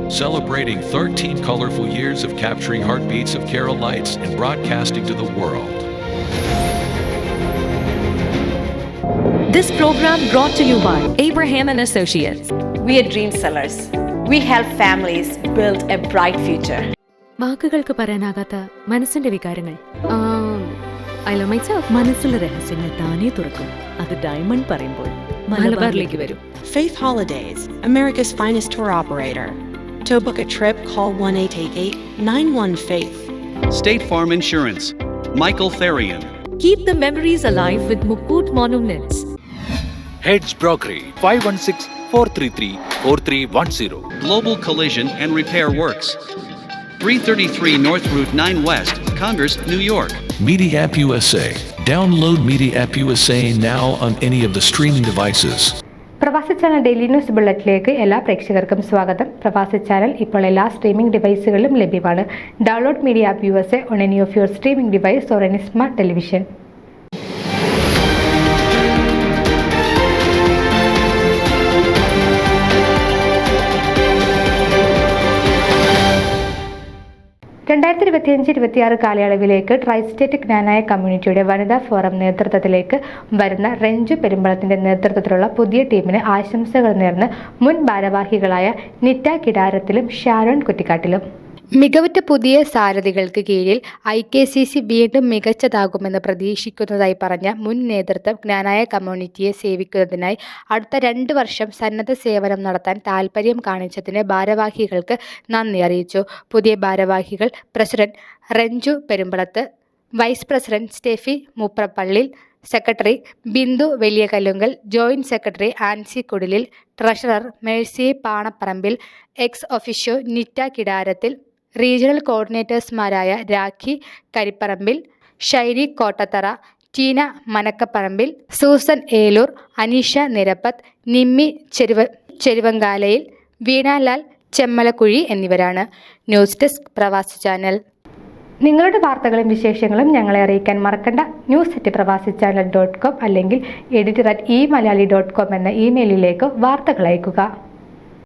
celebrating 13 colorful years of capturing heartbeats of Kerala lights and broadcasting to the world. This program brought to you by Abraham and Associates. We are dream sellers. We help families build a bright future. വാക്കുകൾക്ക് പറയാനാകാത്ത മനസ്സിന്റെ വികാരങ്ങൾ. I love myself. മനസ്സിലെ രഹസ്യങ്ങൾ താനേ തുറക്കും. അത് diamond പറയുമ്പോൾ മലബാറിലേക്ക് വരും. Faith Holidays, America's finest tour operator. To book a trip, call 1-888-91-FAITH. State Farm Insurance, Michael Therian. Keep the memories alive with Mukut Monuments. Heads Brokery 516-433-4310. Global Collision and Repair Works, 333 North Route 9 West, Congress, New York. Media App USA. Download Media App USA now on any of the streaming devices. പ്രവാസി channel daily news ബുള്ളറ്റിലേക്ക് എല്ലാ പ്രേക്ഷകർക്കും സ്വാഗതം. പ്രവാസി channel ഇപ്പോൾ എല്ലാ streaming ഡിവൈസുകളിലും ലഭ്യമാണ്. Download media app USA on any of your streaming device or any smart television. രണ്ടായിരത്തി 2025-26 കാലയളവിലേക്ക് Tristate ജ്ഞാനായ കമ്മ്യൂണിറ്റിയുടെ വനിതാ ഫോറം നേതൃത്വത്തിലേക്ക് വരുന്ന റെഞ്ചു പെരുമ്പളത്തിന്റെ നേതൃത്വത്തിലുള്ള പുതിയ ടീമിന് ആശംസകൾ നേർന്ന് മുൻ ഭാരവാഹികളായ നിറ്റ കിടാരത്തിലും ഷാരോൺ കുറ്റിക്കാട്ടിലും. മികവുറ്റ പുതിയ സാരഥികൾക്ക് കീഴിൽ IKCC വീണ്ടും മികച്ചതാകുമെന്ന് പ്രതീക്ഷിക്കുന്നതായി പറഞ്ഞ മുൻ നേതൃത്വം ജ്ഞാനായ കമ്മ്യൂണിറ്റിയെ സേവിക്കുന്നതിനായി അടുത്ത 2 വർഷം സന്നദ്ധ സേവനം നടത്താൻ താൽപ്പര്യം കാണിച്ചതിന് ഭാരവാഹികൾക്ക് നന്ദി അറിയിച്ചു. പുതിയ ഭാരവാഹികൾ president Renju Perumbalath, vice president Steffi Mooprappallil, secretary Bindu Valiyakallunkal, joint secretary Ancy Kudilil, treasurer Mercy Panapparambil, ex officio Nitta Kidarathil, regional കോർഡിനേറ്റേഴ്സുമാരായ രാഖി കരിപ്പറമ്പിൽ, ഷൈരി കോട്ടത്തറ, ടീന മനക്കപ്പറമ്പിൽ, സൂസൻ ഏലൂർ, അനീഷ നിരപ്പത്ത്, നിമ്മി ചെരുവങ്കാലയിൽ, വീണാലാൽ ചെമ്മലക്കുഴി എന്നിവരാണ്. News desk Pravasi channel. നിങ്ങളുടെ വാർത്തകളും വിശേഷങ്ങളും ഞങ്ങളെ അറിയിക്കാൻ മറക്കണ്ട. news@pravasichannel.com അല്ലെങ്കിൽ editor@eMalayali.com എന്ന ഇമെയിലിലേക്ക് വാർത്തകൾ അയയ്ക്കുക.